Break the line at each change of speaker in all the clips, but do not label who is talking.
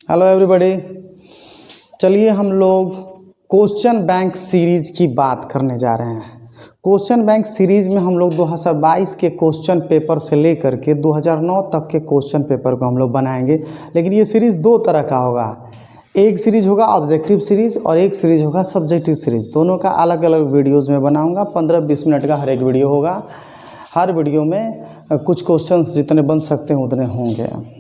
Hello everybody, चलिए हम लोग क्वेश्चन बैंक सीरीज़ की बात करने जा रहे हैं। क्वेश्चन बैंक सीरीज़ में हम लोग 2022 के क्वेश्चन पेपर से लेकर के 2009 तक के क्वेश्चन पेपर को हम लोग बनाएंगे। लेकिन ये सीरीज़ दो तरह का होगा, एक सीरीज़ होगा ऑब्जेक्टिव सीरीज़ और एक सीरीज़ होगा सब्जेक्टिव सीरीज़। दोनों का अलग अलग वीडियोज़ में बनाऊँगा। 15-20 मिनट का हर एक वीडियो होगा। हर वीडियो में कुछ क्वेश्चंस जितने बन सकते हैं उतने होंगे।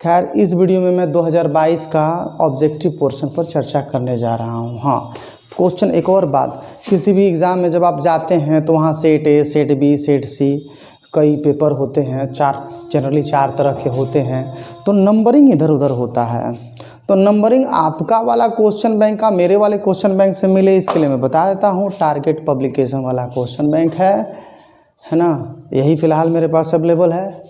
खैर, इस वीडियो में मैं 2022 का ऑब्जेक्टिव पोर्शन पर चर्चा करने जा रहा हूँ। हाँ, क्वेश्चन एक और बात, किसी भी एग्ज़ाम में जब आप जाते हैं तो वहाँ set A, set B, set C कई पेपर होते हैं, जनरली चार तरह के होते हैं, तो नंबरिंग इधर उधर होता है। तो नंबरिंग आपका वाला क्वेश्चन बैंक का मेरे वाले क्वेश्चन बैंक से मिले, इसके लिए मैं बता देता हूँ। टारगेट पब्लिकेशन वाला क्वेश्चन बैंक है ना, यही फ़िलहाल मेरे पास अवेलेबल है।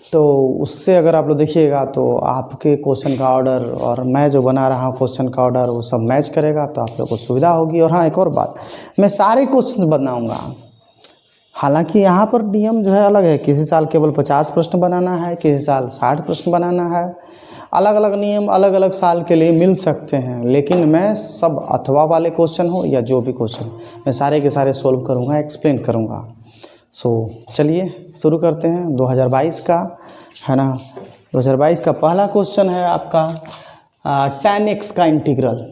तो उससे अगर आप लोग देखिएगा तो आपके क्वेश्चन का ऑर्डर और मैं जो बना रहा हूँ क्वेश्चन का ऑर्डर वो सब मैच करेगा, तो आप लोग को सुविधा होगी। और हाँ, एक और बात, मैं सारे क्वेश्चन बनाऊँगा। हालांकि यहाँ पर नियम जो है अलग है, किसी साल केवल 50 प्रश्न बनाना है, किसी साल 60 प्रश्न बनाना है। अलग अलग नियम अलग अलग साल के लिए मिल सकते हैं, लेकिन मैं सब अथवा वाले क्वेश्चन हो या जो भी क्वेश्चन, मैं सारे के सारे सोल्व करूँगा, एक्सप्लेन करूँगा। चलिए शुरू करते हैं 2022 का, है ना। 2022 का पहला क्वेश्चन है आपका tan x का इंटीग्रल,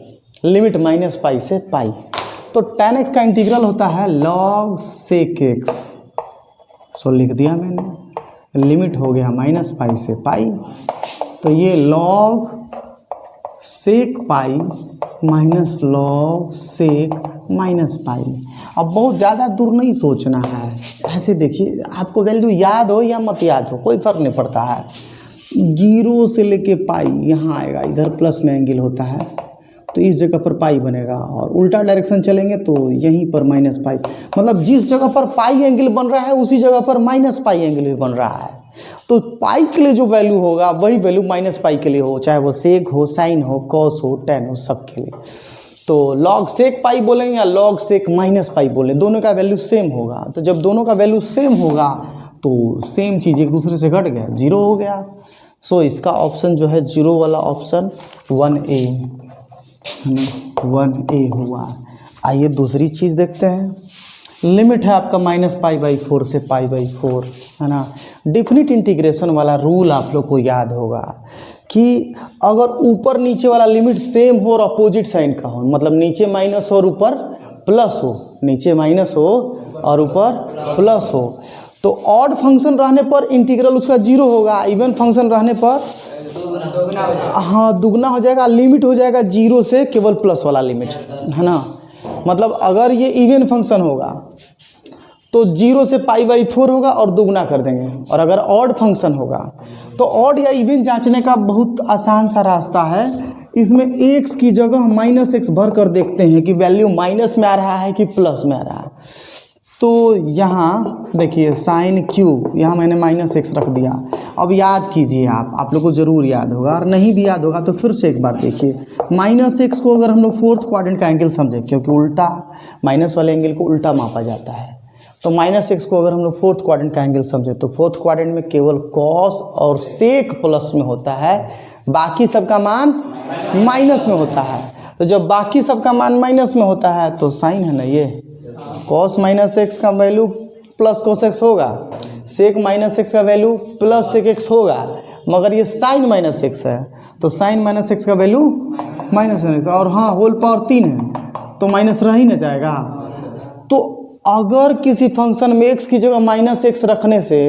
लिमिट -पाई से पाई। तो tan x का इंटीग्रल होता है log sec x। लिख दिया मैंने, लिमिट हो गया -पाई से पाई, तो ये log sec pi minus log sec -पाई। अब बहुत ज़्यादा दूर नहीं सोचना है, ऐसे देखिए, आपको वैल्यू याद हो या मत याद हो कोई फ़र्क नहीं पड़ता है। 0 से लेके पाई यहाँ आएगा, इधर प्लस में एंगल होता है तो इस जगह पर पाई बनेगा, और उल्टा डायरेक्शन चलेंगे तो यहीं पर -पाई। मतलब जिस जगह पर पाई एंगल बन रहा है उसी जगह पर -पाई एंगल भी बन रहा है। तो पाई के लिए जो वैल्यू होगा वही वैल्यू -पाई के लिए हो, चाहे वो सेक हो, साइन हो, कॉस हो, टेन हो, सब के लिए। तो log sec पाई बोलें या log sec -पाई बोलें, दोनों का वैल्यू सेम होगा। तो जब दोनों का वैल्यू सेम होगा तो सेम चीज़ एक दूसरे से घट गया, 0 हो गया। इसका ऑप्शन जो है 0 वाला ऑप्शन 1A, 1A हुआ। आइए दूसरी चीज़ देखते हैं। लिमिट है आपका -पाई/4 से पाई/4, है ना। डेफिनिट इंटीग्रेशन वाला रूल आप लोग को याद होगा कि अगर ऊपर नीचे वाला लिमिट सेम हो और अपोजिट साइन का हो, मतलब नीचे माइनस और ऊपर प्लस हो, नीचे माइनस हो और ऊपर प्लस हो, तो ऑड फंक्शन रहने पर इंटीग्रल उसका 0 होगा, इवन फंक्शन रहने पर हाँ दुगना हो जाएगा, लिमिट हो जाएगा 0 से केवल प्लस वाला लिमिट, है ना। मतलब अगर ये इवन फंक्शन होगा तो 0 से पाई/4 होगा और दुगना कर देंगे, और अगर ऑड फंक्शन होगा तो ऑड या इवन जांचने का बहुत आसान सा रास्ता है। इसमें x की जगह -x भर कर देखते हैं कि वैल्यू माइनस में आ रहा है कि प्लस में आ रहा है। तो यहाँ देखिए साइन क्यू, यहाँ मैंने -x रख दिया। अब याद कीजिए, आप लोग को ज़रूर याद होगा, और नहीं भी याद होगा तो फिर से एक बार देखिए। -x को अगर हम लोग फोर्थ क्वाड्रेंट का एंगल समझें, क्योंकि उल्टा माइनस वाले एंगल को उल्टा मापा जाता है, तो -x को अगर हम लोग फोर्थ क्वाड्रेंट का एंगल समझे तो फोर्थ क्वाड्रेंट में केवल कॉस और सेक प्लस में होता है, बाकी सबका मान माइनस में होता है। तो जब बाकी सबका मान माइनस में होता है तो साइन है ना, ये कॉस -x का वैल्यू प्लस cos x होगा, सेक -x का वैल्यू प्लस सेक x होगा, मगर ये साइन -x है तो साइन -x का वैल्यू -x, और हाँ होल पावर 3 है तो माइनस रह ही न जाएगा। तो अगर किसी फंक्शन में x की जगह -x रखने से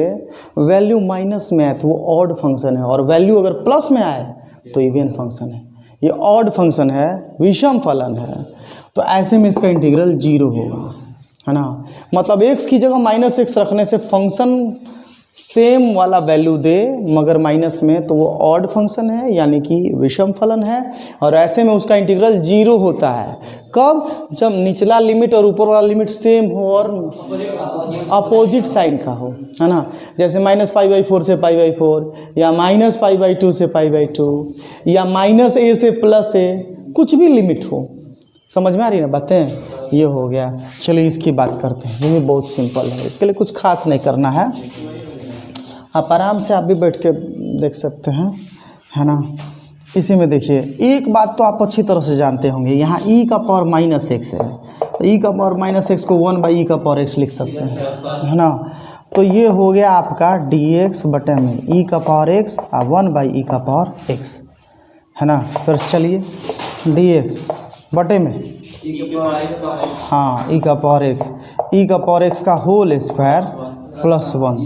वैल्यू माइनस में आए तो वो ऑड फंक्शन है, और वैल्यू अगर प्लस में आए तो इवन फंक्शन है। ये ऑड फंक्शन है, विषम फलन है, तो ऐसे में इसका इंटीग्रल 0 होगा, है ना। मतलब x की जगह -x रखने से फंक्शन सेम वाला वैल्यू दे मगर माइनस में, तो वो ऑड फंक्शन है, यानी कि विषम फलन है, और ऐसे में उसका इंटीग्रल 0 होता है। कब? जब निचला लिमिट और ऊपर वाला लिमिट सेम हो और अपोजिट साइन का हो, है ना। जैसे -पाई/4 से पाई/4, या -पाई/2 से पाई/2, या -a से +a, कुछ भी लिमिट हो। समझ में आ रही है ना बातें? ये हो गया। चलिए इसकी बात करते हैं, ये भी बहुत सिंपल है, इसके लिए कुछ खास नहीं करना है, आप आराम से आप भी बैठ के देख सकते हैं, है ना। इसी में देखिए एक बात तो आप अच्छी तरह से जानते होंगे, यहाँ e का पावर -x है, तो e का पावर -x को 1/e का पावर x लिख सकते हैं, है ना। तो ये हो गया आपका dx बटे में e का पावर x और 1/e का पावर x, है ना। फिर चलिए dx बटे में हाँ e का पावर x का होल स्क्वायर प्लस 1,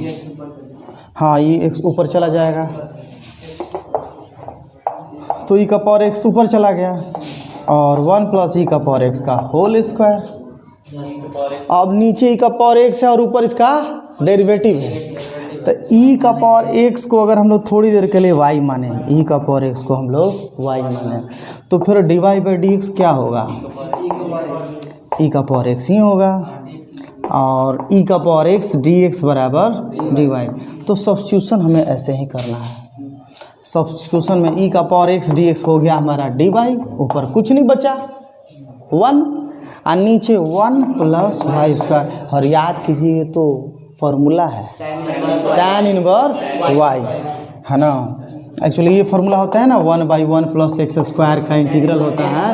हाँ ये x ऊपर चला जाएगा तो e का पावर x ऊपर चला गया और 1 + e का पावर x का होल स्क्वायर। अब नीचे e का पावर x है और ऊपर इसका डेरिवेटिव है, तो e का पावर x को अगर हम लोग थोड़ी देर के लिए y माने, e का पावर x को हम लोग y माने, तो फिर dy/dx क्या होगा, e का पावर x ही होगा और e का पावर x dx बराबर dy। तो सब्स्टिट्यूशन हमें ऐसे ही करना है। सब्स्टिट्यूशन में e का पावर x dx हो गया हमारा dy, ऊपर कुछ नहीं बचा 1 और नीचे 1 + y²। और याद कीजिए तो फॉर्मूला है tan इनवर्स y, है ना। एक्चुअली ये फार्मूला होता है ना 1/1 + x² का इंटीग्रल होता है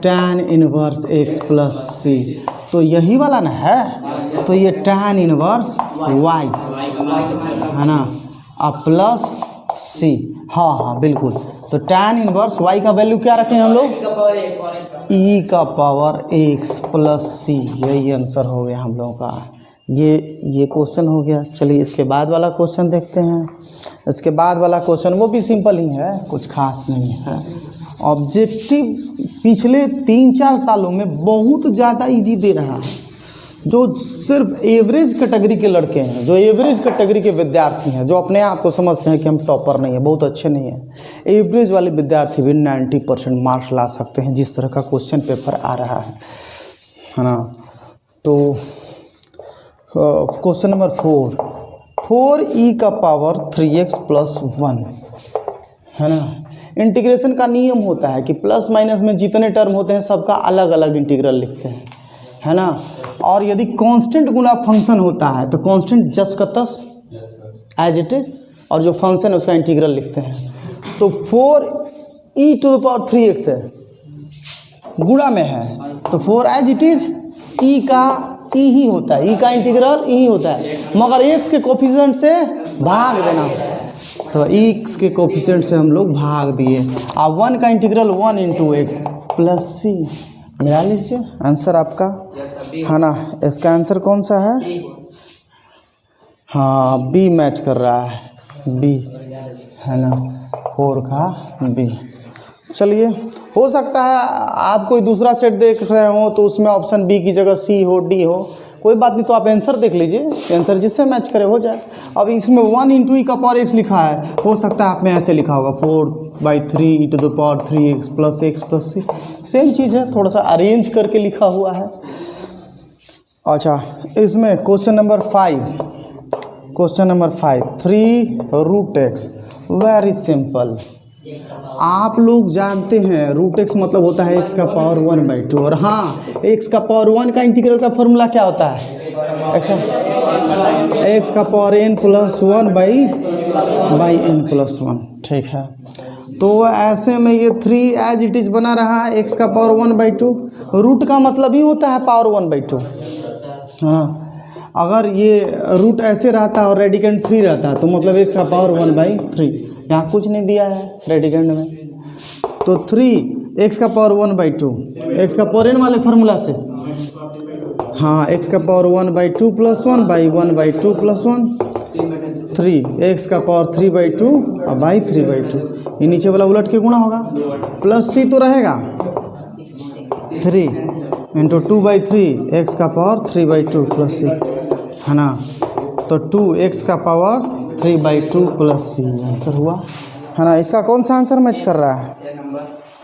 tan इनवर्स x + c, तो यही वाला ना है, तो ये tan इनवर्स y, है ना, अब प्लस c, हाँ बिल्कुल। तो tan इनवर्स y का वैल्यू क्या रखें हम लोग, e का पावर x + c, यही आंसर हो गया हम लोगों का। ये क्वेश्चन हो गया। चलिए इसके बाद वाला क्वेश्चन देखते हैं। इसके बाद वाला क्वेश्चन वो भी सिंपल ही है, कुछ खास नहीं है। ऑब्जेक्टिव पिछले 3-4 सालों में बहुत ज़्यादा इजी दे रहा है, जो सिर्फ एवरेज कैटेगरी के लड़के हैं, जो एवरेज कैटेगरी के विद्यार्थी हैं, जो अपने आप को समझते हैं कि हम टॉपर नहीं है, बहुत अच्छे नहीं हैं, एवरेज वाले विद्यार्थी भी 90% मार्क्स ला सकते हैं जिस तरह का क्वेश्चन पेपर आ रहा है ना। तो क्वेश्चन नंबर 4e का पावर 3x + 1, है ना। इंटीग्रेशन का नियम होता है कि प्लस माइनस में जितने टर्म होते हैं सबका अलग अलग इंटीग्रल लिखते हैं, है ना। और यदि कांस्टेंट गुना फंक्शन होता है तो कांस्टेंट जस का तस एज इट इज, और जो फंक्शन है उसका इंटीग्रल लिखते हैं। तो 4e⁻³ 3x है, गुणा में है, तो 4 एज इट इज e का e ही होता है, e का इंटीग्रल e ही होता है, मगर x के कोफिशिएंट से भाग देना, तो x के कोफिशिएंट से हम लोग भाग दिए। अब 1 का इंटीग्रल 1 × x + c, मिला लीजिए आंसर आपका, है ना। इसका आंसर कौन सा है, हाँ बी मैच कर रहा है, बी, है ना, 4 का बी। चलिए हो सकता है आप कोई दूसरा सेट देख रहे हो तो उसमें ऑप्शन बी की जगह सी हो, डी हो, कोई बात नहीं, तो आप आंसर देख लीजिए, आंसर जिससे मैच करे हो जाए। अब इसमें 1 × e का पावर x लिखा है, हो सकता है आप में ऐसे लिखा होगा 4/3e⁻³ + x + c, सेम चीज़ है, थोड़ा सा अरेंज करके लिखा हुआ है। अच्छा इसमें question number 5 3√x, very simple. आप लोग जानते हैं √x मतलब होता है x का पावर 1/2, और हाँ x का पावर 1 का इंटीग्रल का फॉर्मूला क्या होता है, x का पावर n + 1/n+1, ठीक है। तो ऐसे में ये 3 एज इट इज बना रहा है, x का पावर 1/2, रूट का मतलब ही होता है पावर 1/2, हाँ। अगर ये रूट ऐसे रहता और रेडिकेंड 3 रहता तो मतलब x का पावर 1/3, यहाँ कुछ नहीं दिया है रेडिकेंड में, तो 3 x का पावर 1/2, x का पावर n वाले फार्मूला से, हाँ x का पावर 1/2 + 1/1/2 + 1 3, x का पावर 3/2 और 3/2, ये नीचे वाला उलट के गुणा होगा, प्लस c तो रहेगा 3 × 2/3, x का पावर 3/2 + c, है ना। तो 2x का पावर 3/2 + c आंसर हुआ, है ना। इसका कौन सा आंसर मैच कर रहा है,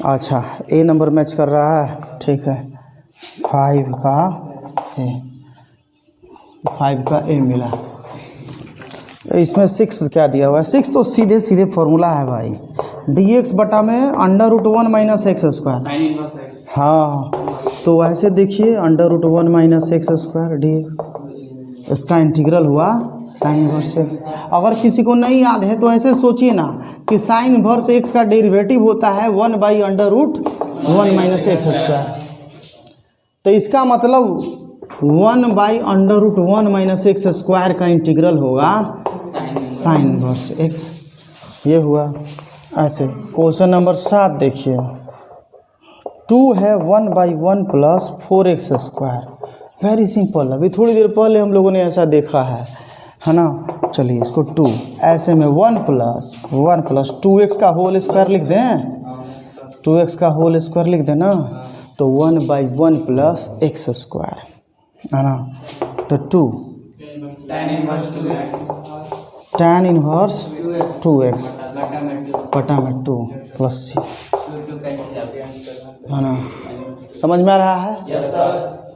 अच्छा ए नंबर मैच कर रहा है, ठीक है। 5 का ए मिला। इसमें 6 क्या दिया हुआ है, 6 तो सीधे फॉर्मूला है भाई, dx बटा में √1 - x², हाँ। तो ऐसे देखिए √1 - x² dx, इसका इंटीग्रल हुआ साइन इनवर्स एक्स। अगर किसी को नहीं याद है तो ऐसे सोचिए ना कि साइन इनवर्स एक्स का डेरिवेटिव होता है 1/√1 माइनस एक्स स्क्वायर। तो इसका मतलब 1/√1 माइनस एक्स स्क्वायर का इंटीग्रल होगा साइन इनवर्स एक्स। ये हुआ ऐसे। क्वेश्चन नंबर 7 देखिए, 2 है 1/1 plus 4x square. Very simple. अभी थोड़ी देर पहले हम लोगों ने ऐसा देखा है ना। चलिए इसको 2 ऐसे में 1 प्लस 2x का होल स्क्वायर लिख दें, 2x का होल स्क्वायर लिख दें ना, तो 1/1 प्लस x स्क्वायर है ना। तो 2 tan इनवर्स 2x बटा में 2 प्लस c है ना। समझ में आ रहा है?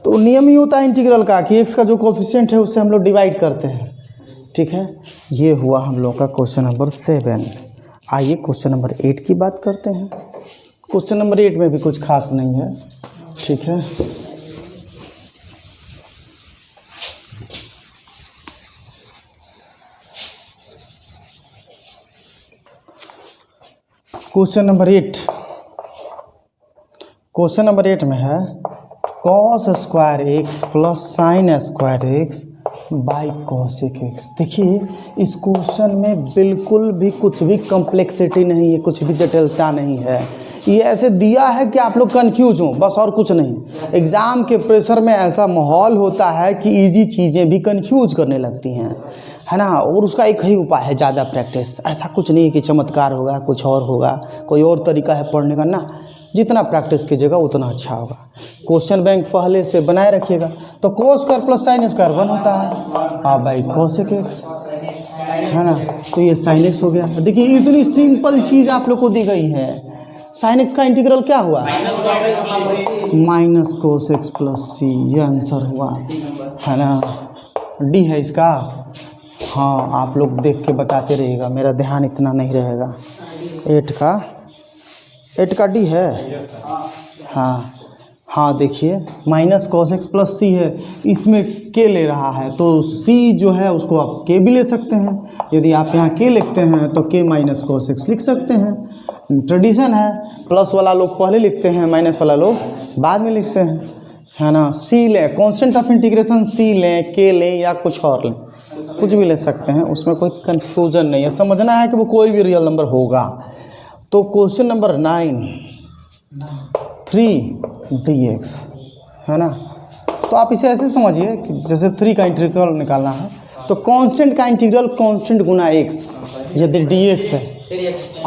तो नियम ही होता है इंटीग्रल का कि x का जो कोफिशिएंट है उससे हम लोग डिवाइड करते हैं। ठीक है, ये हुआ हम लोग का क्वेश्चन नंबर 7। आइए क्वेश्चन नंबर 8 की बात करते हैं। क्वेश्चन नंबर 8 में भी कुछ खास नहीं है। ठीक है, क्वेश्चन नंबर 8 में है cos square x plus sine square x by cosec x. देखिए इस क्वेश्चन में बिल्कुल भी कुछ भी कॉम्प्लेक्सिटी नहीं है, कुछ भी जटिलता नहीं है। ये ऐसे दिया है कि आप लोग कंफ्यूज हो, बस और कुछ नहीं। एग्ज़ाम के प्रेशर में ऐसा माहौल होता है कि इजी चीज़ें भी कंफ्यूज करने लगती हैं, है ना। और उसका एक ही उपाय है, ज़्यादा प्रैक्टिस। ऐसा कुछ नहीं है कि चमत्कार होगा, कुछ और होगा, कोई और तरीका है पढ़ने का ना। जितना प्रैक्टिस कीजिएगा उतना अच्छा होगा। क्वेश्चन बैंक पहले से बनाए रखिएगा। तो cos square plus sine square 1 होता है बाई कोसेक एक्स, है ना। तो ये साइन एक्स हो गया। देखिए इतनी सिंपल चीज़ आप लोग को दी गई है। साइन एक्स का इंटीग्रल क्या हुआ? माइनस कोस एक्स प्लस सी, ये आंसर हुआ, है ना। डी है इसका। हाँ, आप लोग देख के बताते रहिएगा, मेरा ध्यान इतना नहीं रहेगा। 8 का डी है। हाँ देखिए माइनस कॉस एक्स प्लस सी है, इसमें के ले रहा है तो सी जो है उसको आप के भी ले सकते हैं। यदि आप यहाँ के लिखते हैं तो के माइनस कॉस एक्स लिख सकते हैं। ट्रेडिशन है, प्लस वाला लोग पहले लिखते हैं, माइनस वाला लोग बाद में लिखते हैं, है ना। सी लें, कांस्टेंट ऑफ इंटीग्रेशन सी लें, के लें या कुछ और लें, कुछ भी ले सकते हैं, उसमें कोई कन्फ्यूज़न नहीं है। समझना है कि वो कोई भी रियल नंबर होगा। तो क्वेश्चन नंबर 9 3dx, है ना। तो आप इसे ऐसे समझिए कि जैसे 3 का इंटीग्रल निकालना है तो कांस्टेंट का इंटीग्रल कांस्टेंट गुना x, यदि dx है।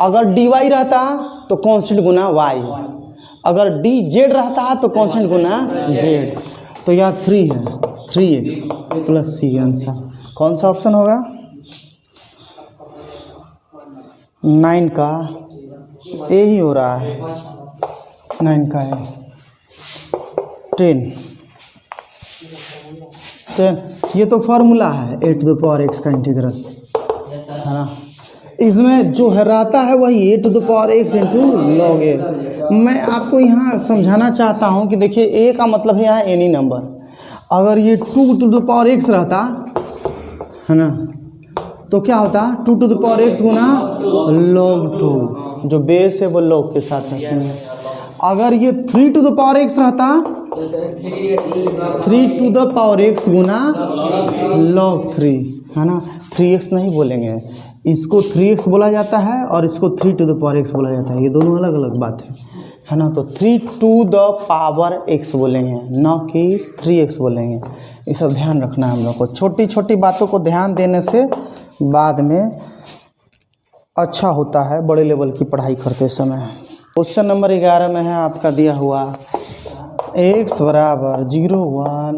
अगर dy रहता तो कांस्टेंट गुना y, अगर dz रहता तो कांस्टेंट गुना z। तो यहाँ 3 है, 3x प्लस c आंसर। कौन सा ऑप्शन होगा? 9 का ए ही हो रहा है, 9 का ए। 10 ये तो फार्मूला है 8 टू द पावर x का इंटीग्रल, है ना। इसमें जो है रहता है वही 8 to the power x into log a. मैं आपको यहाँ समझाना चाहता हूँ कि देखिए ए का मतलब है यहाँ एनी नंबर। अगर ये 2 टू द पावर x रहता, है ना, तो क्या होता 2 टू द पावर x गुना log 2, जो बेस है वो log के साथ रखेंगे। अगर ये 3 टू द पावर x रहता, 3 टू द पावर x गुना log 3, है ना। 3x नहीं बोलेंगे, इसको 3x बोला जाता है और इसको 3 टू द पावर x बोला जाता है, ये दोनों अलग अलग बात है ना। तो 3 टू द पावर x बोलेंगे, न कि 3x बोलेंगे। ये सब ध्यान रखना है हम लोग को। छोटी छोटी बातों को ध्यान देने से बाद में अच्छा होता है बड़े लेवल की पढ़ाई करते समय। क्वेश्चन नंबर 11 में है आपका दिया हुआ x बराबर 0 1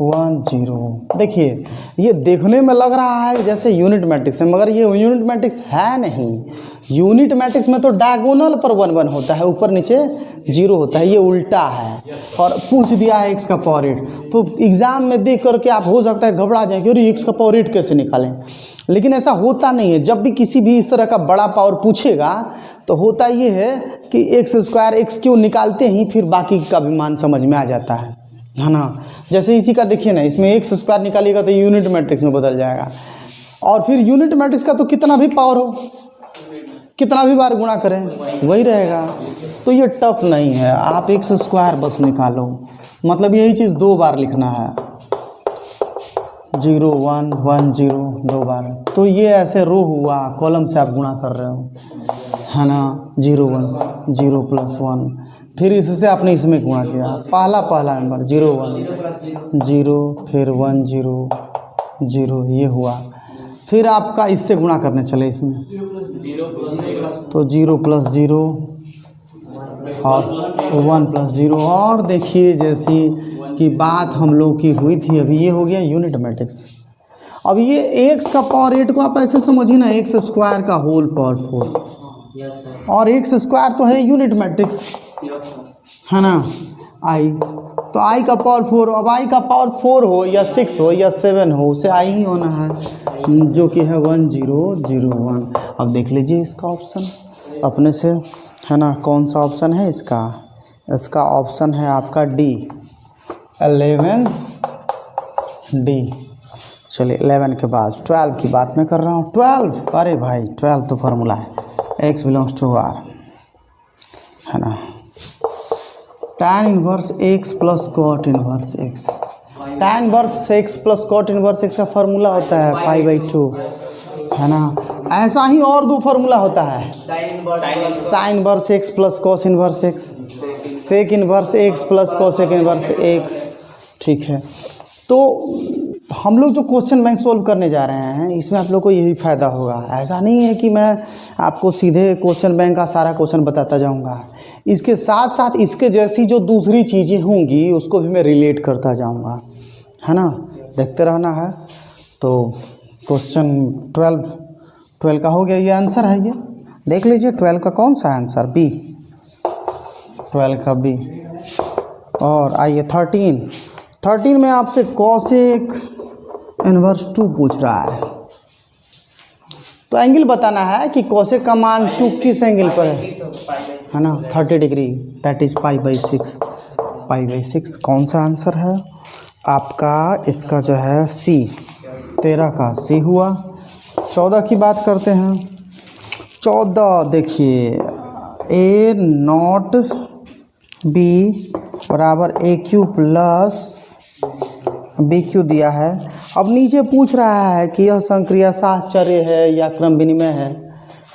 1 0। देखिए ये देखने में लग रहा है जैसे यूनिट मैट्रिक्स है, मगर ये यूनिट मैट्रिक्स है नहीं। यूनिट मैट्रिक्स में तो डायगोनल पर 1 1 होता है, ऊपर नीचे 0 होता है, ये उल्टा है। और पूछ दिया है x का पावर 8, तो एग्ज़ाम में देख करके आप हो सकता है घबरा जाए कि अरे x का पावर 8 कैसे निकालें। लेकिन ऐसा होता नहीं है। जब भी किसी भी इस तरह का बड़ा पावर पूछेगा तो होता ये है कि एक्स स्क्वायर एक्स क्यों निकालते ही फिर बाकी का भी मान समझ में आ जाता है ना। जैसे इसी का देखिए ना, इसमें एक्स स्क्वायर निकालिएगा तो यूनिट मैट्रिक्स में बदल जाएगा, और फिर यूनिट मैट्रिक्स का तो कितना भी पावर हो, कितना भी बार गुणा करें वही रहेगा। तो ये टफ नहीं है, आप एक्स स्क्वायर बस निकालो, मतलब यही चीज़ 2 बार लिखना है, 0 1 1 0 2 बार। तो ये ऐसे रो हुआ, कॉलम से आप गुणा कर रहे हो, है ना, 0 1 0 प्लस 1, फिर इससे आपने इसमें गुणा किया, पहला नंबर 0 1 0, फिर 1 0 0, ये हुआ। फिर आपका इससे गुणा करने चले इसमें, तो 0 प्लस 0 और 1 प्लस 0। और देखिए जैसी कि बात हम लोग की हुई थी अभी, ये हो गया यूनिट मैट्रिक्स। अब ये एक्स का पावर 8 को आप ऐसे समझिए ना, एक्स स्क्वायर का होल पावर 4, और एक्स स्क्वायर तो है यूनिट मैट्रिक्स, है ना, आई, तो आई का पावर 4। अब आई का पावर 4 हो या 6 हो या 7 हो, उसे आई ही होना है, जो कि है 1 0 0 1। अब देख लीजिए इसका ऑप्शन अपने से, है ना, कौन सा ऑप्शन है इसका? इसका ऑप्शन है आपका डी, 11 डी। चलिए 11 के बाद 12 की बात मैं कर रहा हूँ। 12, अरे भाई 12 तो फार्मूला है, x बिलोंग्स टू r, है ना, tan inverse x plus cot inverse x। tan inverse x plus cot inverse x का फार्मूला होता है π/2, है ना। ऐसा ही और 2 फार्मूला होता है, sine inverse x plus cos inverse x, sec inverse x plus cosec inverse x, ठीक है। तो हम लोग जो क्वेश्चन बैंक सोल्व करने जा रहे हैं इसमें आप लोग को यही फ़ायदा होगा। ऐसा नहीं है कि मैं आपको सीधे क्वेश्चन बैंक का सारा क्वेश्चन बताता जाऊंगा, इसके साथ साथ इसके जैसी जो दूसरी चीज़ें होंगी उसको भी मैं रिलेट करता जाऊंगा, है ना, देखते रहना है। तो क्वेश्चन 12 का हो गया, ये आंसर है, ये देख लीजिए 12 का कौन सा आंसर, बी, 12 का बी। और आइए 13 में आपसे कोसेक इनवर्स 2 पूछ रहा है, तो एंगल बताना है कि कोसेक का मान 2 किस एंगल पर है ना, 30 डिग्री, दैट इज़ π/6। कौन सा आंसर है आपका? इसका जो है सी, 13 का सी हुआ। 14 की बात करते हैं। 14 देखिए, a नॉट बी बराबर AQ प्लस BQ दिया है। अब नीचे पूछ रहा है कि यह संक्रिया साहचर्य है या क्रम विनिमय है,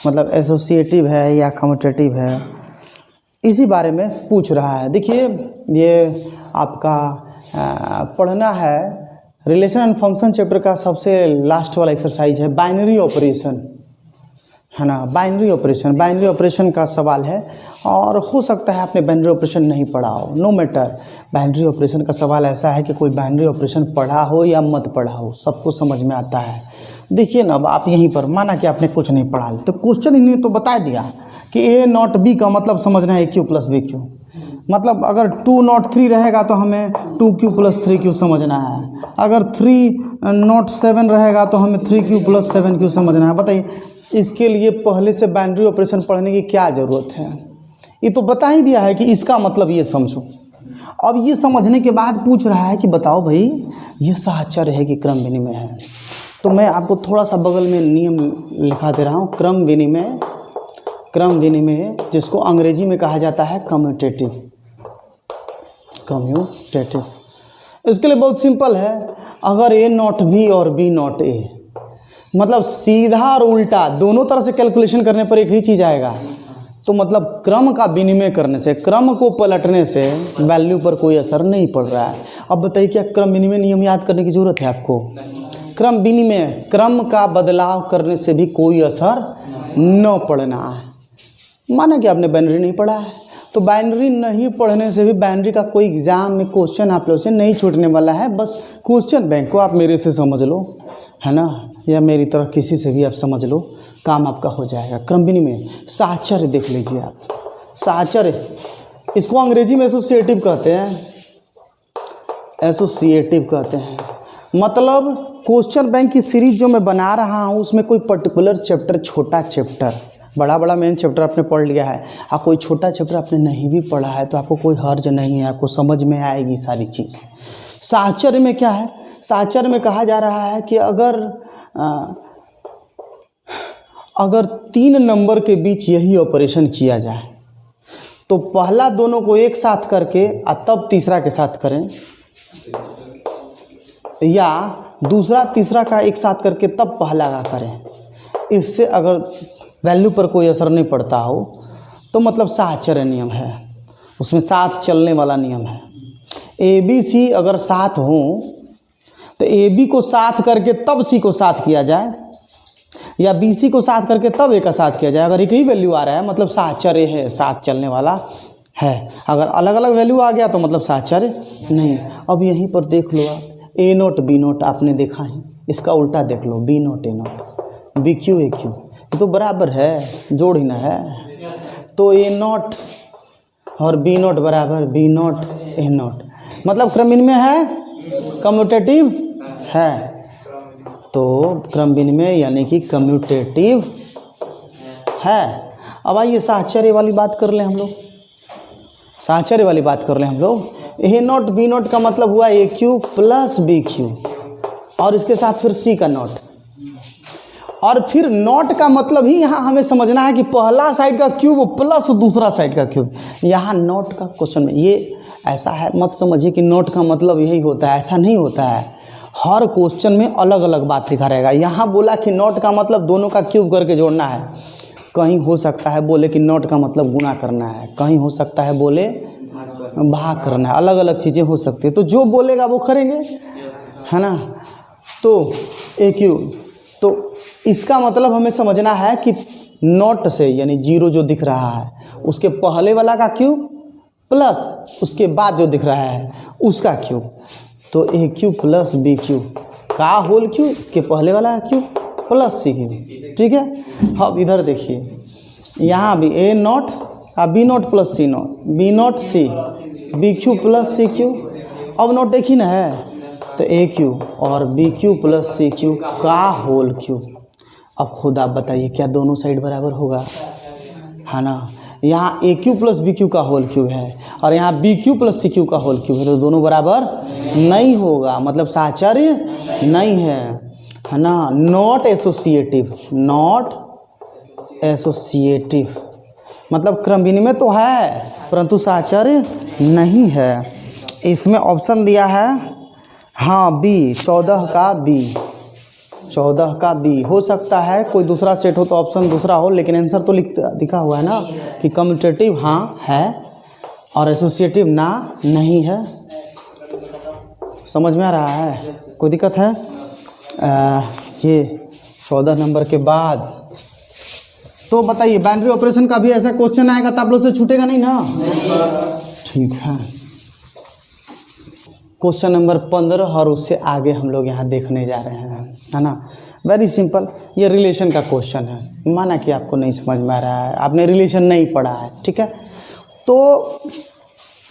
मतलब एसोसिएटिव है या कम्यूटेटिव है, इसी बारे में पूछ रहा है। देखिए ये आपका पढ़ना है रिलेशन एंड फंक्शन चैप्टर का सबसे लास्ट वाला एक्सरसाइज है, बाइनरी ऑपरेशन, है ना, बाइनरी ऑपरेशन का सवाल है। और हो सकता है आपने बाइनरी ऑपरेशन नहीं पढ़ा हो, नो मैटर, बाइनरी ऑपरेशन का सवाल ऐसा है कि कोई बाइनरी ऑपरेशन पढ़ा हो या मत पढ़ा हो, सबको समझ में आता है। देखिए ना, अब आप यहीं पर माना कि आपने कुछ नहीं पढ़ा, तो क्वेश्चन इन्हें तो बता दिया कि a नॉट b का मतलब समझना है AQ प्लस BQ, मतलब अगर 2 नॉट 3 रहेगा तो हमें 2Q प्लस 3Q समझना है, अगर 3 नॉट 7 रहेगा तो हमें 3Q प्लस 7Q समझना है। बताइए इसके लिए पहले से बाइनरी ऑपरेशन पढ़ने की क्या ज़रूरत है? ये तो बता ही दिया है कि इसका मतलब ये समझो। अब ये समझने के बाद पूछ रहा है कि बताओ भाई ये साहचर्य है कि क्रम विनिमय है। तो मैं आपको थोड़ा सा बगल में नियम लिखा दे रहा हूँ, क्रम विनिमय जिसको अंग्रेजी में कहा जाता है कम्यूटेटिव। इसके लिए बहुत सिंपल है, अगर a नॉट b और b नॉट a, मतलब सीधा और उल्टा दोनों तरह से कैलकुलेशन करने पर एक ही चीज़ आएगा, तो मतलब क्रम का विनिमय करने से, क्रम को पलटने से वैल्यू पर कोई असर नहीं पड़ रहा है। अब बताइए क्या क्रम विनिमय नियम याद करने की ज़रूरत है आपको? क्रम विनिमय, क्रम का बदलाव करने से भी कोई असर न पड़ना है। माना कि आपने बाइनरी नहीं पढ़ा है, तो बाइनरी नहीं पढ़ने से भी बाइनरी का कोई एग्ज़ाम में क्वेश्चन आप लोग से नहीं छूटने वाला है। बस क्वेश्चन बैंक को आप मेरे से समझ लो, है ना, या मेरी तरह किसी से भी आप समझ लो, काम आपका हो जाएगा। क्रम विनिमय साहचर्य देख लीजिए आप, साहचर्य इसको अंग्रेजी में एसोसिएटिव कहते हैं। मतलब क्वेश्चन बैंक की सीरीज जो मैं बना रहा हूँ उसमें कोई पर्टिकुलर चैप्टर, छोटा चैप्टर, बड़ा मेन चैप्टर आपने पढ़ लिया है और कोई छोटा चैप्टर आपने नहीं भी पढ़ा है तो आपको कोई हर्ज नहीं है, आपको समझ में आएगी सारी चीज़। साहचर्य में क्या है? साहचर्य में कहा जा रहा है कि अगर अगर 3 नंबर के बीच यही ऑपरेशन किया जाए तो पहला दोनों को एक साथ करके और तब तीसरा के साथ करें, या दूसरा तीसरा का एक साथ करके तब पहला का करें। इससे अगर वैल्यू पर कोई असर नहीं पड़ता हो तो मतलब साहचर्य नियम है, उसमें साथ चलने वाला नियम है। ए बी सी अगर साथ हो तो ए बी को साथ करके तब सी को साथ किया जाए, या बी सी को साथ करके तब ए का साथ किया जाए। अगर एक ही वैल्यू आ रहा है मतलब साहचर्य है, साथ चलने वाला है। अगर अलग अलग वैल्यू आ गया तो मतलब साहचर्य नहीं। अब यहीं पर देख लो आप, ए नोट बी नोट आपने देखा ही, इसका उल्टा देख लो, b naught a naught, b q a q, ये तो बराबर है, जोड़ ही ना है। तो ए नोट और बी नोट बराबर बी नोट ए नोट, मतलब क्रम विनिमय है, कम्यूटेटिव है। तो क्रम विनिमय यानी कि कम्यूटेटिव है। अब आइए साहचर्य वाली बात कर लें हम लोग, साहचर्य वाली बात कर लें हम लोग। ए नोट बी नोट का मतलब हुआ ए क्यू प्लस बी क्यू, और इसके साथ फिर सी का नोट, और फिर नोट का मतलब ही यहाँ हमें समझना है कि पहला साइड का क्यूब प्लस दूसरा साइड का क्यूब। यहाँ नोट का क्वेश्चन में ये ऐसा है, मत समझिए कि नोट का मतलब यही होता है, ऐसा नहीं होता है। हर क्वेश्चन में अलग अलग बात लिखा रहेगा। यहाँ बोला कि नोट का मतलब दोनों का क्यूब करके जोड़ना है, कहीं हो सकता है बोले कि नोट का मतलब गुणा करना है, कहीं हो सकता है बोले भाग करना है, अलग अलग चीज़ें हो सकती है। तो जो बोलेगा वो करेंगे, है ना। तो ए क्यू, तो इसका मतलब हमें समझना है कि नोट से यानी जीरो जो दिख रहा है उसके पहले वाला का क्यूब प्लस उसके बाद जो दिख रहा है उसका क्यूब। तो a q plus b q का होल क्यू, इसके पहले वाला का क्यूब प्लस सी क्यू, ठीक है। अब इधर देखिए, यहाँ भी ए नोट और b naught plus c naught, b naught c, b q plus c q. अब नोट एक ही ना है, तो ए क्यू और b q plus c q का होल क्यू। अब खुद आप बताइए क्या दोनों साइड बराबर होगा, है ना। यहाँ a q plus b q का होल क्यूब है और यहाँ b q plus c q का होल क्यूब है, तो दोनों बराबर नहीं होगा, मतलब साहचर्य नहीं है ना। नॉट एसोसिएटिव, नॉट एसोसिएटिव मतलब क्रम विनिमय तो है परंतु साहचर्य नहीं है। इसमें ऑप्शन दिया है हाँ बी, 14 का बी, 14 का बी हो सकता है। कोई दूसरा सेट हो तो ऑप्शन दूसरा हो, लेकिन आंसर तो लिखा हुआ है ना कि कम्यूटेटिव हाँ है और एसोसिएटिव ना नहीं है। समझ में आ रहा है, कोई दिक्कत है? ये 14 नंबर के बाद तो बताइए बाइनरी ऑपरेशन का भी ऐसा क्वेश्चन आएगा तो आप लोग से छूटेगा नहीं ना? ठीक है। क्वेश्चन नंबर 15 और उससे आगे हम लोग यहाँ देखने जा रहे हैं, है ना। वेरी सिंपल, ये रिलेशन का क्वेश्चन है। माना कि आपको नहीं समझ में आ रहा है, आपने रिलेशन नहीं पढ़ा है, ठीक है। तो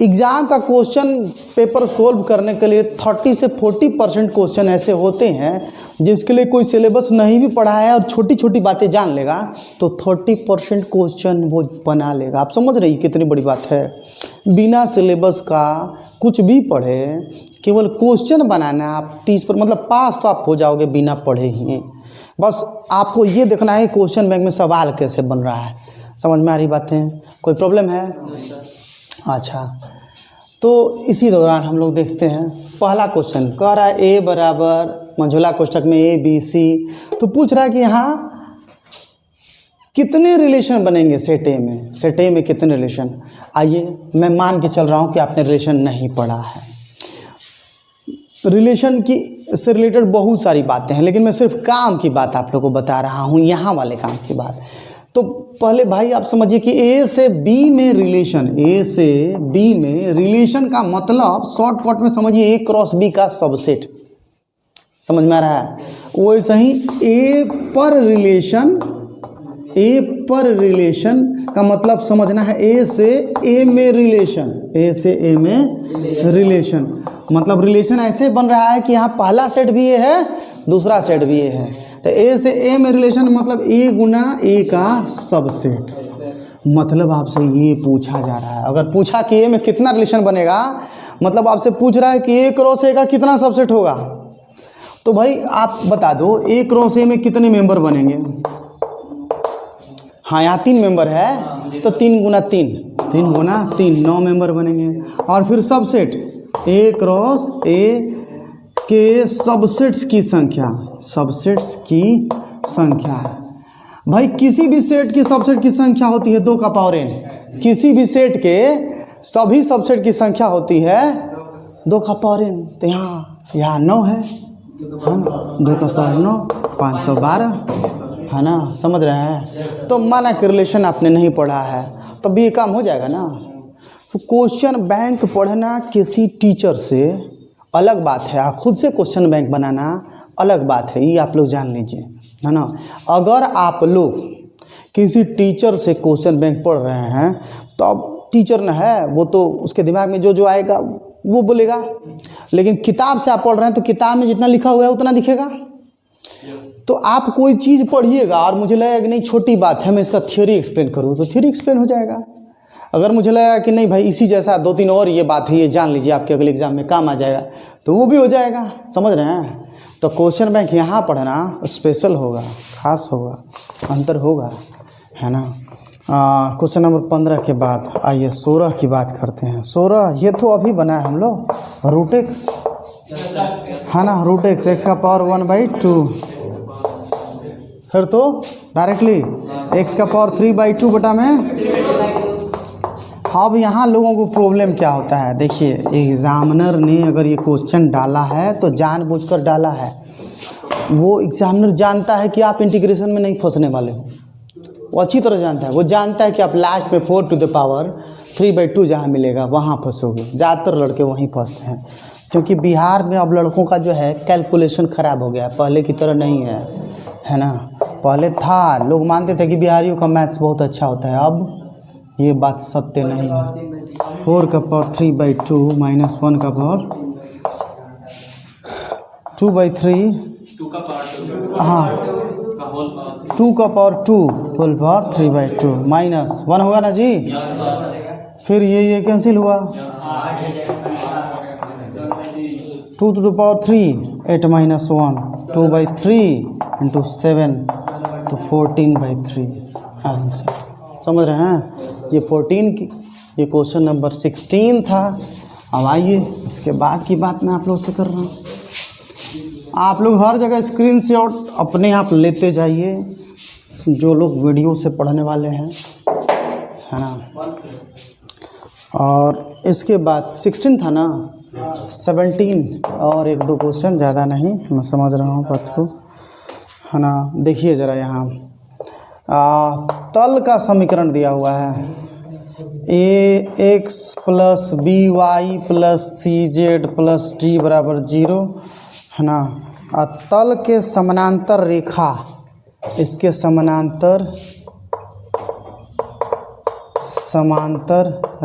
एग्ज़ाम का क्वेश्चन पेपर सोल्व करने के लिए 30 से 40% क्वेश्चन ऐसे होते हैं जिसके लिए कोई सिलेबस नहीं भी पढ़ा है और छोटी छोटी बातें जान लेगा तो 30% क्वेश्चन वो बना लेगा। आप समझ रही कितनी बड़ी बात है। बिना सिलेबस का कुछ भी पढ़े, केवल क्वेश्चन बनाना आप 30 पर मतलब पास तो आप हो जाओगे बिना पढ़े ही। बस आपको ये देखना है क्वेश्चन बैंक में सवाल कैसे बन रहा है। समझ में आ रही बातें? कोई प्रॉब्लम है? अच्छा, तो इसी दौरान हम लोग देखते हैं पहला क्वेश्चन कह रहा है ए बराबर मंझोला कोष्ठक में ए बी सी, तो पूछ रहा है कि यहाँ कितने रिलेशन बनेंगे सेट ए में, सेट ए में कितने रिलेशन। आइए मैं मान के चल रहा हूँ कि आपने रिलेशन नहीं पढ़ा है। रिलेशन की से रिलेटेड बहुत सारी बातें हैं, लेकिन मैं सिर्फ काम की बात आप लोगों को बता रहा हूँ, यहाँ वाले काम की बात। तो पहले भाई आप समझिए कि ए से बी में रिलेशन, ए से बी में रिलेशन का मतलब शॉर्टकट में समझिए ए क्रॉस बी का सबसेट। समझ में आ रहा है? वैसे ही ए पर रिलेशन, ए पर रिलेशन का मतलब समझना है ए से ए में रिलेशन, ए से ए में रिलेशन मतलब रिलेशन ऐसे बन रहा है कि यहाँ पहला सेट भी ए है दूसरा सेट भी ए है। तो ए से ए में रिलेशन मतलब ए गुना ए का सबसेट। मतलब आपसे ये पूछा जा रहा है, अगर पूछा कि ए में कितना रिलेशन बनेगा मतलब आपसे पूछ रहा है कि ए क्रॉस ए का कितना सबसेट होगा। तो भाई आप बता दो ए क्रॉस ए में कितने मेंबर बनेंगे। हाँ यहाँ 3 मेंबर है तो 3 गुना 3 9 मेंबर बनेंगे। और फिर सबसेट ए क्रॉस ए के सबसेट्स की संख्या भाई किसी भी सेट की सबसेट की संख्या होती है 2 का पावर n। किसी भी सेट के सभी सबसेट की संख्या होती है 2 का पावर n। तो यहाँ 9 है ना, 2 का पावर 9 512 है ना, समझ रहे हैं। तो माना कि रिलेशन आपने नहीं पढ़ा है तो भी ये काम हो जाएगा ना। तो क्वेश्चन बैंक पढ़ना किसी टीचर से अलग बात है, आप खुद से क्वेश्चन बैंक बनाना अलग बात है, ये आप लोग जान लीजिए, है ना। अगर आप लोग किसी टीचर से क्वेश्चन बैंक पढ़ रहे हैं तो अब टीचर न है, वो तो उसके दिमाग में जो आएगा वो बोलेगा। लेकिन किताब से आप पढ़ रहे हैं तो किताब में जितना लिखा हुआ है उतना दिखेगा। तो आप कोई चीज़ पढ़िएगा और मुझे लगेगा कि नहीं छोटी बात है, मैं इसका थ्योरी एक्सप्लेन करूँ तो थ्योरी एक्सप्लेन हो जाएगा। अगर मुझे लगेगा कि नहीं भाई इसी जैसा 2-3 और ये बात है, ये जान लीजिए आपके अगले एग्जाम में काम आ जाएगा, तो वो भी हो जाएगा, समझ रहे हैं। तो क्वेश्चन बैंक यहाँ पढ़ना स्पेशल होगा, खास होगा, अंतर होगा, है ना। क्वेश्चन नंबर 15 के बाद आइए 16 की बात करते हैं। 16 ये तो अभी बना है हम लोग रूट एक्स, है ना, रूट एक्स एक्स का पावर 1/2। फिर तो डायरेक्टली एक्स का पावर 3/2 बटा में। अब यहाँ लोगों को प्रॉब्लम क्या होता है, देखिए एग्जामिनर ने अगर ये क्वेश्चन डाला है तो जानबूझकर डाला है। वो एग्जामिनर जानता है कि आप इंटीग्रेशन में नहीं फंसने वाले हो, वो अच्छी तरह जानता है। वो जानता है कि आप लास्ट में 4 टू द पावर 3/2 जहाँ मिलेगा वहाँ फंसोगे। ज़्यादातर लड़के वहीं फंसते हैं, क्योंकि बिहार में अब लड़कों का जो है कैलकुलेशन ख़राब हो गया, पहले की तरह नहीं है ना। पहले था, लोग मानते थे कि बिहारियों का मैथ्स बहुत अच्छा होता है, अब ये बात सत्य नहीं है। 4 का पावर 3/2 माइनस 1 का पावर 2/3, हाँ 2 का पावर 2 होल पावर 3/2 माइनस 1 होगा ना जी। फिर ये कैंसिल हुआ, 2 to the power 3 8 minus 1 2/3 into 7 तो 14/3 आंसर। समझ रहे हैं, ये 14 की ये क्वेश्चन नंबर 16 था। अब आइए इसके बाद की बात मैं आप लोग से कर रहा हूँ। आप लोग हर जगह स्क्रीनशॉट अपने आप लेते जाइए, जो लोग वीडियो से पढ़ने वाले हैं, है ना। और इसके बाद 16 था ना, 17 और 1-2 क्वेश्चन, ज़्यादा नहीं, मैं समझ रहा हूँ बात को, है ना। देखिए ज़रा यहाँ तल का समीकरण दिया हुआ है, ax + by + cz + d = 0, है ना। तल के समानांतर रेखा, इसके समानांतर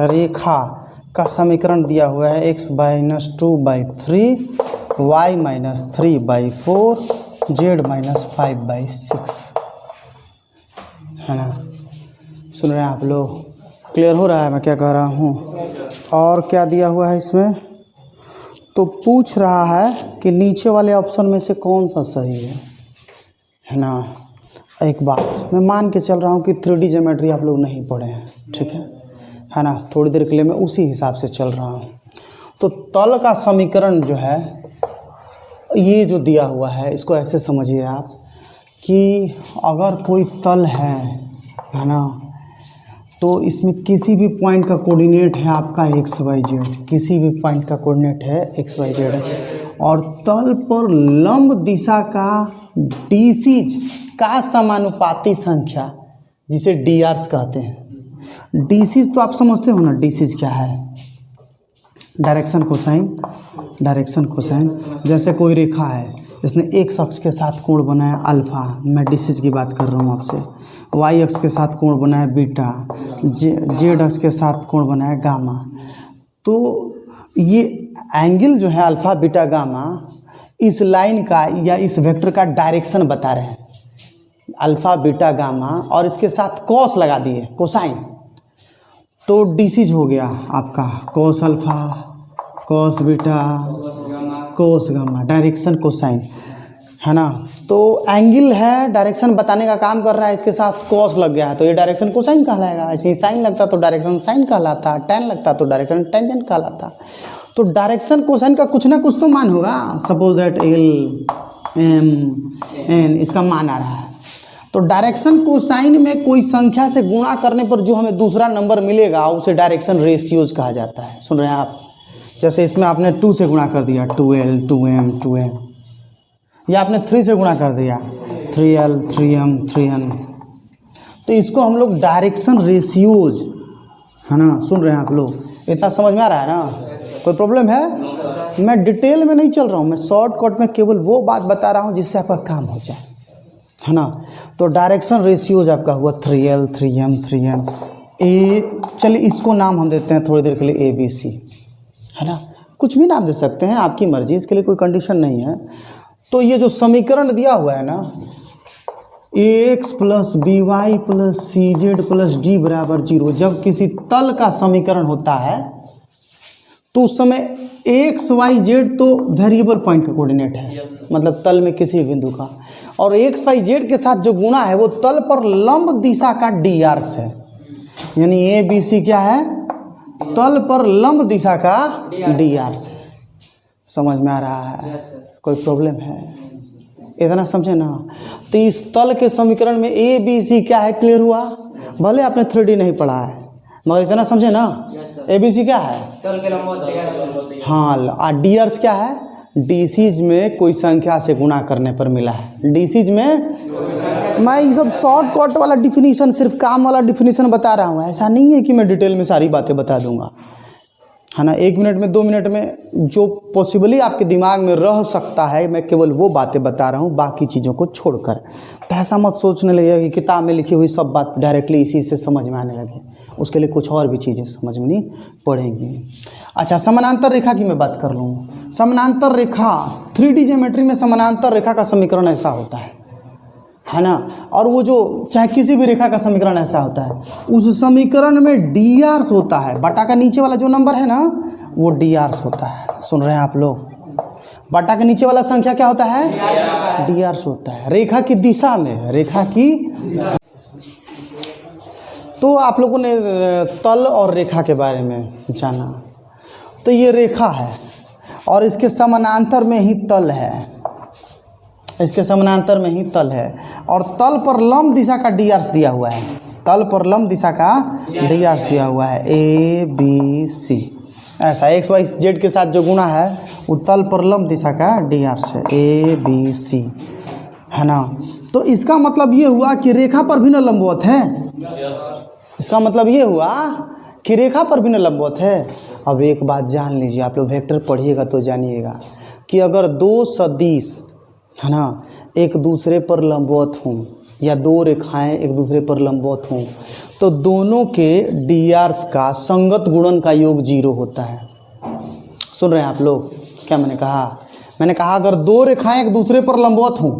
रेखा का समीकरण दिया हुआ है x - 2/3 y - 3/4 z - 5/6, है ना। सुन रहे हैं आप लोग, क्लियर हो रहा है मैं क्या कह रहा हूँ। और क्या दिया हुआ है इसमें, तो पूछ रहा है कि नीचे वाले ऑप्शन में से कौन सा सही है ना। एक बात मैं मान के चल रहा हूँ कि 3D ज्योमेट्री आप लोग नहीं पढ़े हैं, ठीक है ना। थोड़ी देर के लिए मैं उसी हिसाब से चल रहा हूँ। तो तल का समीकरण जो है, ये जो दिया हुआ है, इसको ऐसे समझिए आप कि अगर कोई तल है ना, तो इसमें किसी भी पॉइंट का कोऑर्डिनेट है आपका XYZ, किसी भी पॉइंट का कोऑर्डिनेट है XYZ, और तल पर लंब दिशा का डीसीज का समानुपाती संख्या, जिसे डीआर्स कहते हैं। डीसीज तो आप समझते हो ना, डीसीज क्या है, डायरेक्शन कोसाइन। जैसे कोई रेखा है, इसने एक अक्ष के साथ कोण बनाया अल्फ़ा, मैं डीसीज की बात कर रहा हूँ आपसे, वाई अक्ष के साथ कोण बनाया बीटा, जेड अक्ष के साथ कोण बनाया गामा। तो ये एंगल जो है अल्फ़ा बीटा गामा, इस लाइन का या इस वेक्टर का डायरेक्शन बता रहे हैं, अल्फ़ा बीटा गामा, और इसके साथ कॉस लगा दिए, कोसाइन, तो डीसीज हो गया आपका cos alpha, cos beta, cos gamma, direction cosine, है ना। तो एंगल है, डायरेक्शन बताने का काम कर रहा है, इसके साथ कॉस लग गया है तो ये डायरेक्शन कोसाइन कहलाएगा। ऐसे ही साइन लगता तो डायरेक्शन साइन कहलाता, टेन लगता तो डायरेक्शन टेंजेंट कहलाता। तो डायरेक्शन कोसाइन का कुछ ना कुछ तो मान होगा। Suppose that l m n इसका मान आ रहा है, तो डायरेक्शन कोसाइन में कोई संख्या से गुणा करने पर जो हमें दूसरा नंबर मिलेगा उसे डायरेक्शन रेशियोज कहा जाता है। सुन रहे हैं आप? जैसे इसमें आपने 2 से गुणा कर दिया 2l 2m 2m, या आपने 3 से गुणा कर दिया 3l 3m 3n, तो इसको हम लोग डायरेक्शन रेशियोज, है ना? सुन रहे हैं आप लोग? इतना समझ में आ रहा है ना? कोई प्रॉब्लम है? मैं डिटेल में नहीं चल रहा हूँ, मैं शॉर्टकट में केवल वो बात बता रहा हूँ जिससे आपका काम हो जाए, है ना? तो डायरेक्शन रेशियोज आपका हुआ 3l 3m 3n ए। चलिए इसको नाम हम देते हैं थोड़ी देर के लिए ABC, है ना? कुछ भी नाम दे सकते हैं, आपकी मर्जी, इसके लिए कोई कंडीशन नहीं है। तो ये जो समीकरण दिया हुआ है ना, ax plus by plus cz plus d बराबर 0, जब किसी तल का समीकरण होता है तो उस समय एक्स वाई जेड तो वेरिएबल पॉइंट का कोऑर्डिनेट है, मतलब तल में किसी बिंदु का, और एक्स वाई जेड के साथ जो गुणा है वो तल पर लंब दिशा का डी आर्स है। यानी ए बी सी क्या है? तल पर लंब दिशा का डी आर्स है। समझ में आ रहा है? कोई प्रॉब्लम है? इतना समझे ना? तो इस तल के समीकरण में ए बी सी क्या है, क्लियर हुआ? भले आपने 3D नहीं पढ़ा है मगर इतना समझे ना? ए बी सी क्या है? हाँ, डी आर्स क्या है? डीसीज में कोई संख्या से गुणा करने पर मिला है। डीसीज में मैं ये सब शॉर्टकट वाला डिफिनीशन, सिर्फ काम वाला डिफिनीशन बता रहा हूँ। ऐसा नहीं है कि मैं डिटेल में सारी बातें बता दूंगा, है ना? 1 मिनट में 2 मिनट में जो पॉसिबली आपके दिमाग में रह सकता है मैं केवल वो बातें बता रहा हूँ, बाकी चीज़ों को छोड़कर। तो ऐसा मत सोचने लगे कि किताब में लिखी हुई सब बात डायरेक्टली इसी से समझ में आने लगे, उसके लिए कुछ और भी चीज़ें समझ में नहीं पड़ेंगी। अच्छा, समानांतर रेखा की मैं बात कर लूँ। समानांतर रेखा 3D ज्योमेट्री में समानांतर रेखा का समीकरण ऐसा होता है ना? और वो जो चाहे किसी भी रेखा का समीकरण ऐसा होता है, उस समीकरण में डी आर्स होता है। बटा का नीचे वाला जो नंबर है ना वो डी आर्स होता है। सुन रहे हैं आप लोग? बटा के नीचे वाला संख्या क्या होता है? डी आर्स होता है। रेखा की दिशा में, रेखा की। तो आप लोगों ने तल और रेखा के बारे में जाना। तो ये रेखा है और इसके समानांतर में ही तल है, इसके समानांतर में ही तल है, और तल पर लंब दिशा का डी आर्स दिया हुआ है। तल पर लंब दिशा का डी आर्स दिया हुआ है ए बी सी। ऐसा एक्स वाई जेड के साथ जो गुणा है वो तल पर लंब दिशा का डी आर्स है ए बी सी, है ना? तो इसका मतलब ये हुआ कि रेखा पर भी न लंबवत है। इसका मतलब ये हुआ कि रेखा पर भी न लंबवत है। अब एक बात जान लीजिए, आप लोग वेक्टर पढ़िएगा तो जानिएगा कि अगर 2 सदिश, है ना, एक दूसरे पर लंबवत हों या 2 रेखाएं एक दूसरे पर लंबवत हों तो दोनों के डी आर्स का संगत गुणन का योग 0 होता है। सुन रहे हैं आप लोग? क्या मैंने कहा? मैंने कहा अगर 2 रेखाएं एक दूसरे पर लंबवत हों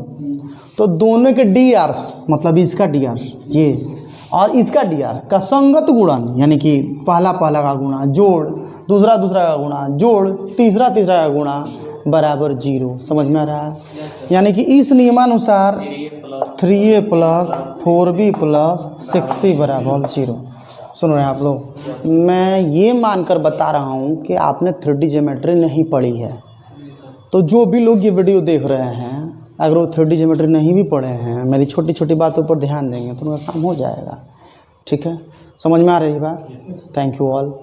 तो दोनों के डी आर्स, मतलब इसका डी आर्स ये और इसका डी आर्स का संगत गुणन, यानी कि पहला का गुणा जोड़ दूसरा का गुणा जोड़ तीसरा का गुणा बराबर 0। समझ में आ रहा है? यानी कि इस नियमानुसार 3a plus 4b plus 6c बराबर 0। सुन रहे हैं आप लोग? मैं ये मानकर बता रहा हूँ कि आपने 3D ज्योमेट्री नहीं पढ़ी है, तो जो भी लोग ये वीडियो देख रहे हैं अगर वो 3D ज्योमेट्री नहीं भी पढ़े हैं, मेरी छोटी छोटी बातों पर ध्यान देंगे तो उनका काम हो जाएगा। ठीक है? समझ में आ रही बात? Thank you all.